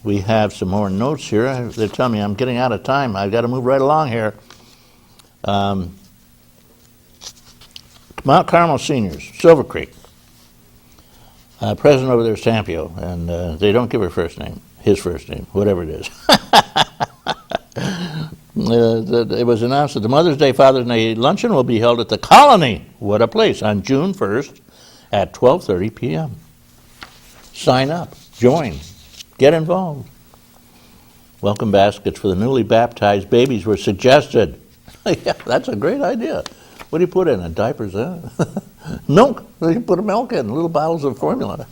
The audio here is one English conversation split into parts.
We have some more notes here. They're telling me I'm getting out of time. I've got to move right along here. Mount Carmel Seniors, Silver Creek. President over there is Tampio, and they don't give her first name, his first name, whatever it is. It was announced that the Mother's Day, Father's Day luncheon will be held at the Colony, what a place, on June 1st at 12:30 p.m. Sign up, join, get involved. Welcome baskets for the newly baptized babies were suggested. Yeah, that's a great idea. What do you put in it? Diapers, huh? Milk. You put milk in, little bottles of formula.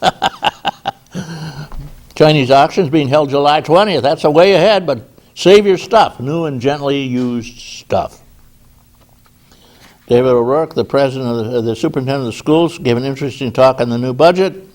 Chinese auctions being held July 20th. That's a way ahead, but save your stuff. New and gently used stuff. David O'Rourke, the president of the superintendent of the schools, gave an interesting talk on the new budget.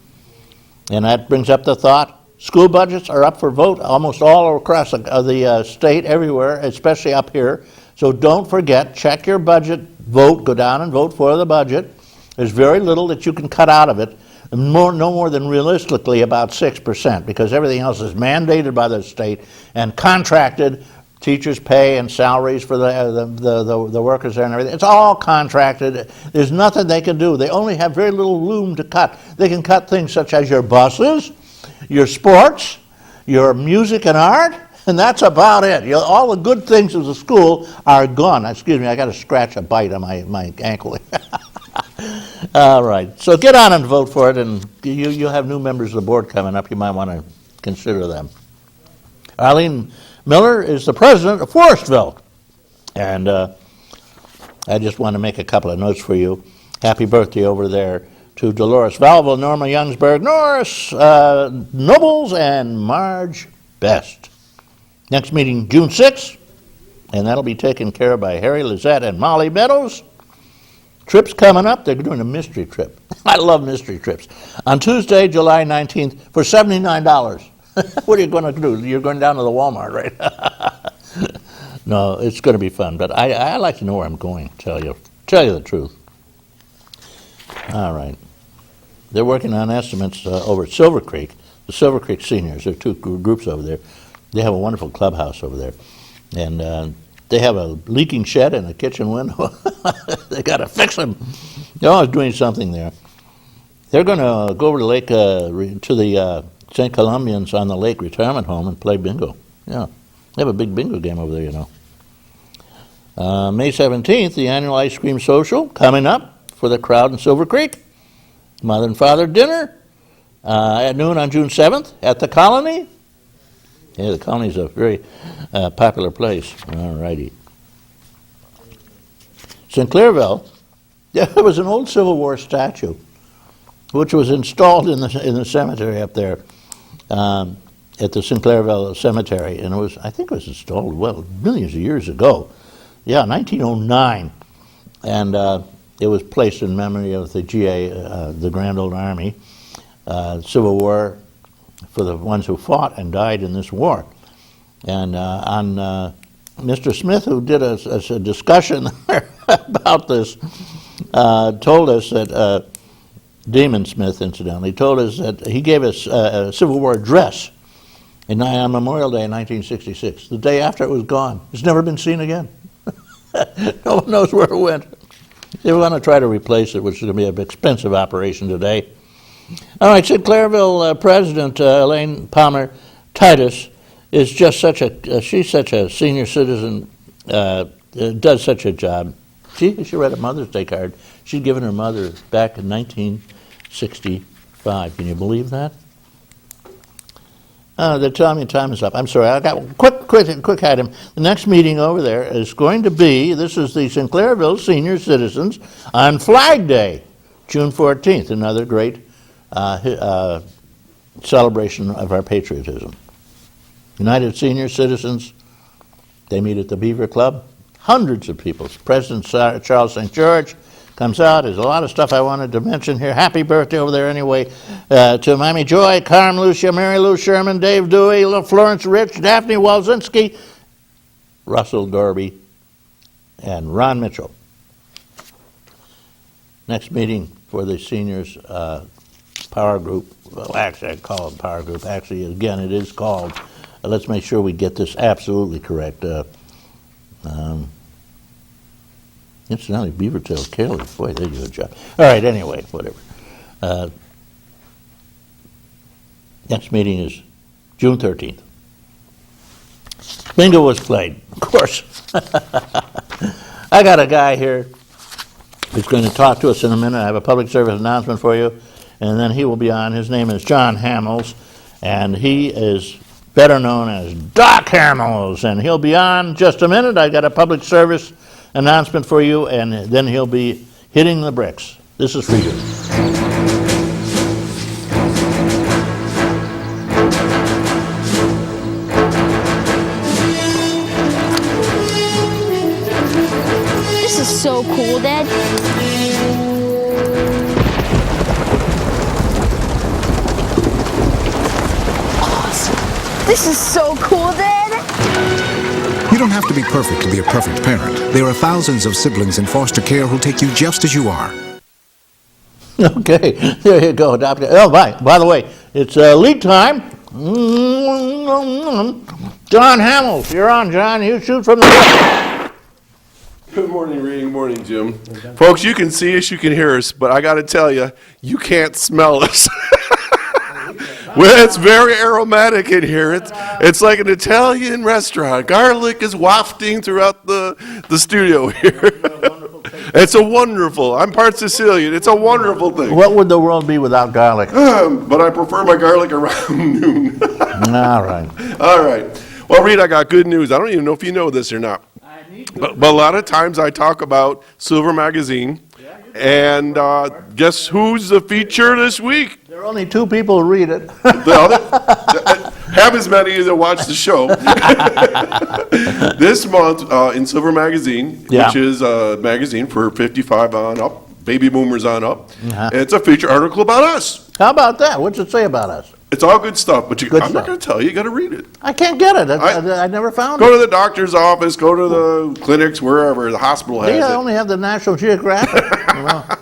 And that brings up the thought, school budgets are up for vote almost all across the state, everywhere, especially up here. So don't forget, check your budget, vote, go down and vote for the budget. There's very little that you can cut out of it, no more than realistically about 6%, because everything else is mandated by the state and contracted. Teachers' pay and salaries for the workers there and everything. It's all contracted. There's nothing they can do. They only have very little room to cut. They can cut things such as your buses, your sports, your music and art, and that's about it. All the good things of the school are gone. Excuse me, I got to scratch a bite on my ankle. All right, so get on and vote for it, and you'll have new members of the board coming up. You might want to consider them. Arlene Miller is the president of Forestville, and I just want to make a couple of notes for you. Happy birthday over there to Dolores Valville, Norma Youngsburg, Norris Nobles, and Marge Best. Next meeting, June 6th, and that'll be taken care of by Harry Lizette and Molly Meadows. Trips coming up, they're doing a mystery trip. I love mystery trips. On Tuesday, July 19th, for $79. What are you going to do? You're going down to the Walmart, right? No, it's going to be fun, but I like to know where I'm going, tell you the truth. All right. They're working on estimates over at Silver Creek. The Silver Creek seniors, there are two groups over there. They have a wonderful clubhouse over there. And they have a leaking shed and a kitchen window. They got to fix them. They're always doing something there. They're going to go over to Lake, to the St. Columbians on the Lake Retirement Home and play bingo. Yeah, they have a big bingo game over there, you know. May 17th, the annual ice cream social coming up for the crowd in Silver Creek. Mother and father dinner at noon on June 7th at the Colony. Yeah, the Colony's a very popular place. All righty. Sinclairville, there was an old Civil War statue which was installed in the cemetery up there. At the Sinclairville Cemetery, and I think it was installed, millions of years ago. Yeah, 1909. And it was placed in memory of the GA, the Grand Old Army, Civil War, for the ones who fought and died in this war. And on Mr. Smith, who did a discussion about this, told us that, Damon Smith, incidentally, told us that he gave us a Civil War address on Memorial Day in 1966. The day after it was gone. It's never been seen again. No one knows where it went. They want to try to replace it, which is going to be an expensive operation today. All right, Sinclairville President Elaine Palmer Titus is just she's such a senior citizen, does such a job. She read a Mother's Day card she'd given her mother back in 1965. Can you believe that? They're telling me time is up. I'm sorry. I got quick item. The next meeting over there is going to be, this is the Sinclairville Senior Citizens on Flag Day, June 14th. Another great celebration of our patriotism. United Senior Citizens, they meet at the Beaver Club. Hundreds of people. President Charles St. George comes out. There's a lot of stuff I wanted to mention here. Happy birthday over there anyway to Mamie Joy, Carm Lucia, Mary Lou Sherman, Dave Dewey, Florence Rich, Daphne Walzinski, Russell Dorby, and Ron Mitchell. Next meeting for the seniors power group well, actually, I call it power group. Actually, again, it is called, let's make sure we get this absolutely correct. Incidentally, Beavertail Kelly, boy, they do a job. All right, anyway, whatever. Next meeting is June 13th. Bingo was played, of course. I got a guy here who's going to talk to us in a minute. I have a public service announcement for you, and then he will be on. His name is John Hamels, and he is better known as Doc Hamels, and he'll be on just a minute. I got a public service announcement for you, and then he'll be hitting the bricks. This is for you. This is so cool, Dad. Awesome. This is so cool, Dad. You don't have to be perfect to be a perfect parent. There are thousands of siblings in foster care who'll take you just as you are. Okay, there you go. Oh, by the way, it's lead time. John Hamels, you're on, John. You shoot from the hip. Good morning, Reed. Good morning, Jim. Folks, you can see us, you can hear us, but I got to tell you, you can't smell us. Well, it's very aromatic in here. It's like an Italian restaurant. Garlic is wafting throughout the studio here. It's a wonderful. I'm part Sicilian. It's a wonderful thing. What would the world be without garlic? But I prefer my garlic around noon. All right. All right. Well, Reed, I got good news. I don't even know if you know this or not. But a lot of times I talk about Silver Magazine. And guess who's the feature this week? There are only 2 people who read it. Have as many as that watch the show. This month in Silver Magazine, Yeah. which is a magazine for 55 on up, baby boomers on up, it's a feature article about us. How about that? What's it say about us? It's all good stuff, but Good I'm not stuff. going to tell you. You got to read it. I can't get it. I never found Go it. to the doctor's office, go to the clinics, wherever, the hospital has They it. only have the National Geographic.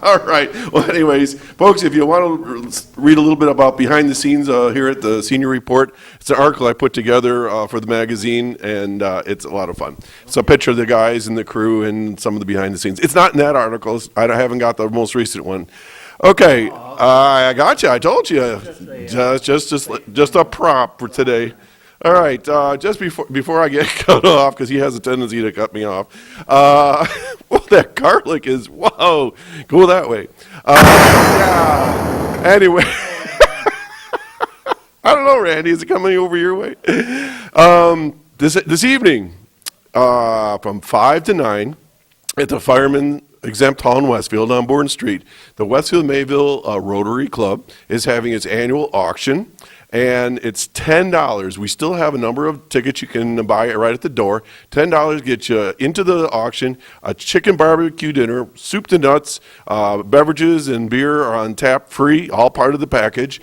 All right. Well, anyways, folks, if you want to read a little bit about behind the scenes here at the Senior Report, it's an article I put together for the magazine, and it's a lot of fun. It's a picture of the guys and the crew and some of the behind the scenes. It's not in that article. I haven't got the most recent one. Okay, I got you. I told you. Just a prop for today. All right, just before I get cut off, because he has a tendency to cut me off. Well, that garlic is, whoa, go that way. Yeah. Anyway, I don't know, Randy, is it coming over your way? This evening, from 5 to 9, at the Fireman Exempt Hall in Westfield on Bourne Street, the Westfield Mayville Rotary Club is having its annual auction, and it's $10. We still have a number of tickets you can buy right at the door. $10 gets you into the auction, a chicken barbecue dinner, soup to nuts, beverages and beer are on tap free, all part of the package.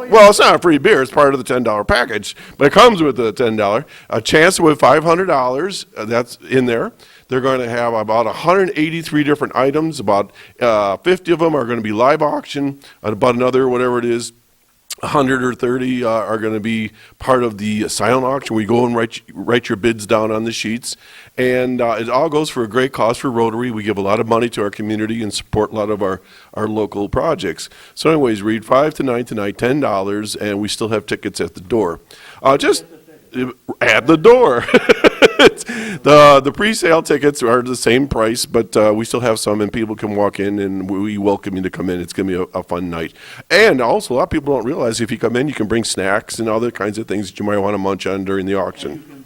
Well, it's not a free beer, it's part of the $10 package, but it comes with the $10. A chance to win $500, that's in there. They're going to have about 183 different items, about 50 of them are going to be live auction, about another, whatever it is, 100 or 30 are going to be part of the silent auction. We go and write your bids down on the sheets, and it all goes for a great cause for Rotary. We give a lot of money to our community and support a lot of our local projects. So anyways, read 5 to 9 tonight, $10, and we still have tickets at the door. Just at the door. The pre-sale tickets are the same price, but we still have some, and people can walk in, and we welcome you to come in. It's going to be a fun night. And also, a lot of people don't realize if you come in, you can bring snacks and other kinds of things that you might want to munch on during the auction.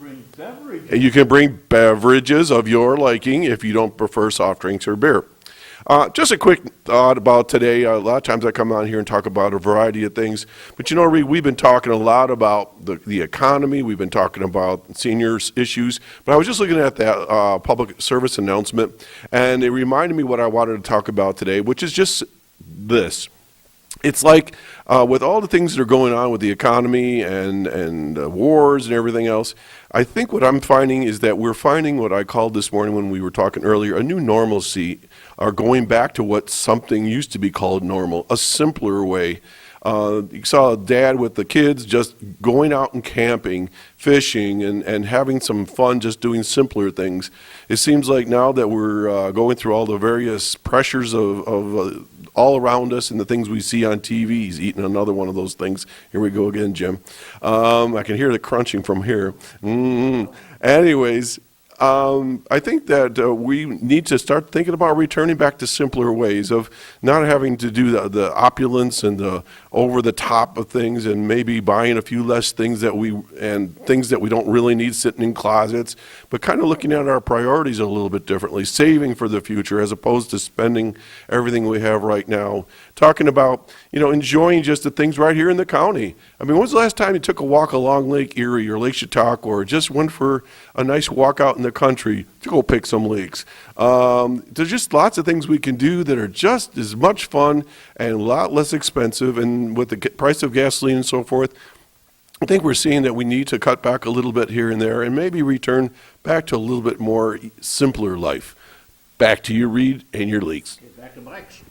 And you can bring beverages of your liking if you don't prefer soft drinks or beer. Just a quick thought about today. A lot of times I come on here and talk about a variety of things. But you know, Reed, we've been talking a lot about the economy. We've been talking about seniors issues. But I was just looking at that public service announcement, and it reminded me what I wanted to talk about today, which is just this. It's like with all the things that are going on with the economy and wars and everything else, I think what I'm finding is that we're finding what I called this morning when we were talking earlier, a new normalcy are going back to what something used to be called normal, a simpler way. You saw a dad with the kids just going out and camping, fishing, and having some fun, just doing simpler things. It seems like now that we're going through all the various pressures of all around us and the things we see on TV. He's eating another one of those things. Here we go again, Jim. I can hear the crunching from here. Anyways, I think that we need to start thinking about returning back to simpler ways of not having to do the opulence and the over the top of things, and maybe buying a few less things that we don't really need sitting in closets, but kind of looking at our priorities a little bit differently, saving for the future as opposed to spending everything we have right now. Talking about, enjoying just the things right here in the county. I mean, when was the last time you took a walk along Lake Erie or Lake Chautauqua, or just went for a nice walk out in the country to go pick some leeks? There's just lots of things we can do that are just as much fun and a lot less expensive, and with the price of gasoline and so forth, I think we're seeing that we need to cut back a little bit here and there and maybe return back to a little bit more simpler life. Back to your Reed and your leaks. Back to bikes.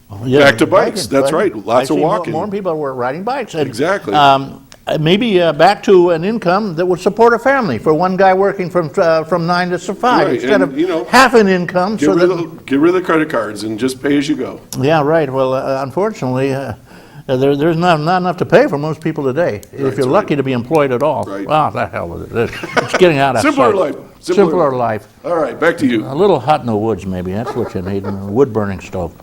Back to bikes, that's right. Lots of walking. More people were riding bikes. And, Exactly. Maybe back to an income that would support a family for one guy working from 9 to 5 Right, instead and, of half an income. Get rid of the credit cards and just pay as you go. Yeah, right. Well, unfortunately, there's not enough to pay for most people today. If you're lucky to be employed at all. Right. Well, the hell with it. It's getting out of Simpler sight. life. Simpler life. All right, back to you. A little hut in the woods, maybe. That's what you need. A wood-burning stove.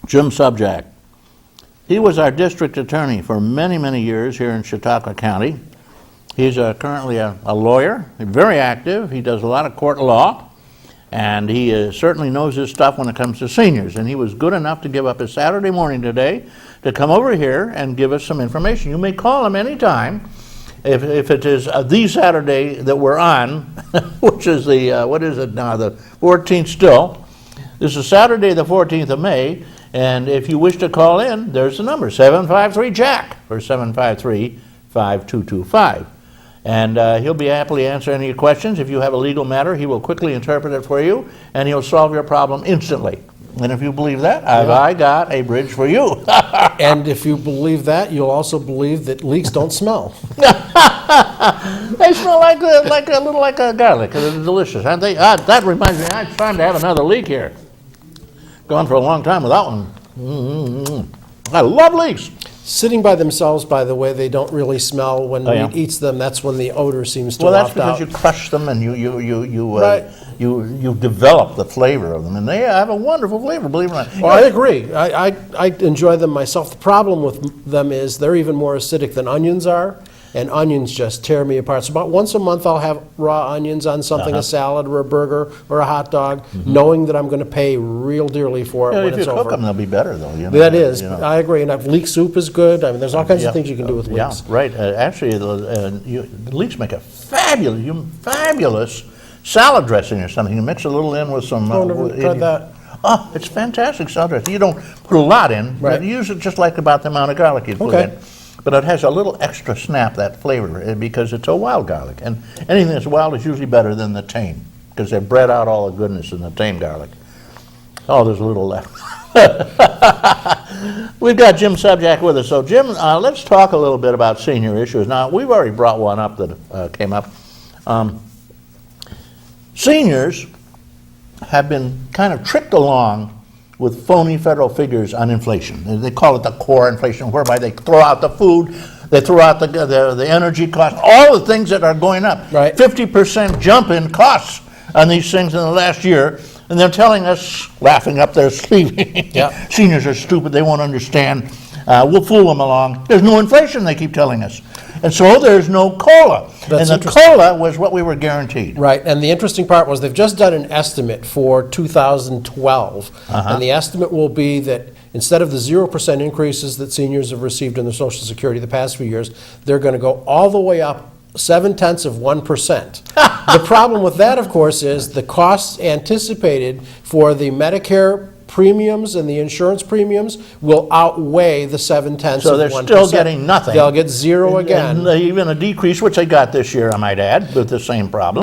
Jim Subjack. He was our district attorney for many, many years here in Chautauqua County. He's currently a lawyer, very active. He does a lot of court law, and he certainly knows his stuff when it comes to seniors. And he was good enough to give up his Saturday morning today to come over here and give us some information. You may call him anytime. If it is the Saturday that we're on, which is the, what is it now, the 14th still. This is Saturday the 14th of May. And if you wish to call in, there's the number, 753-JACK, or 753-5225. And he'll be happily answer any questions. If you have a legal matter, he will quickly interpret it for you, and he'll solve your problem instantly. And if you believe that, I got a bridge for you. And if you believe that, you'll also believe that leeks don't smell. They smell like a little like a garlic. They're delicious, aren't they? That reminds me, it's time to have another leek here. Gone for a long time without one. I love leeks. Sitting by themselves, by the way, they don't really smell. When Oh, yeah. meat eats them, that's when the odor seems to Well, that's waft out. because you crush them and Right. you develop the flavor of them, and they have a wonderful flavor. Believe it or not. Well, I agree. I enjoy them myself. The problem with them is they're even more acidic than onions are, and onions just tear me apart. So about once a month I'll have raw onions on something, a salad or a burger or a hot dog, knowing that I'm going to pay real dearly for it Yeah, when if it's you over. cook them, they'll be better, though. That is, I agree. And leek soup is good. I mean, there's all kinds of things you can do with Yeah, leeks. right. Actually, the leeks make a fabulous salad dressing or something. You mix a little in with some. Oh, never tried that. Oh, it's fantastic salad dressing. You don't put a lot in, Right. but use it just like about the amount of garlic you put Okay. in. But it has a little extra snap, that flavor, because it's a wild garlic. And anything that's wild is usually better than the tame, because they've bred out all the goodness in the tame garlic. Oh, there's a little left. We've got Jim Subjack with us. So, Jim, let's talk a little bit about senior issues. Now, we've already brought one up that came up. Seniors have been kind of tricked along with phony federal figures on inflation. They call it the core inflation, whereby they throw out the food, they throw out the energy costs, all the things that are going up. Right. 50% jump in costs on these things in the last year, and they're telling us, laughing up their sleeve, Yep. seniors are stupid, they won't understand. We'll fool them along. There's no inflation, they keep telling us. And so there's no COLA. That's and the interesting. COLA was what we were guaranteed. Right, and the interesting part was they've just done an estimate for 2012, and the estimate will be that instead of the 0% increases that seniors have received in their Social Security the past few years, they're going to go all the way up 0.7%. The problem with that, of course, is the costs anticipated for the Medicare premiums and the insurance premiums will outweigh the 0.7%. So they're still getting nothing. They'll get zero again. And even a decrease, which they got this year, I might add, with the same problem.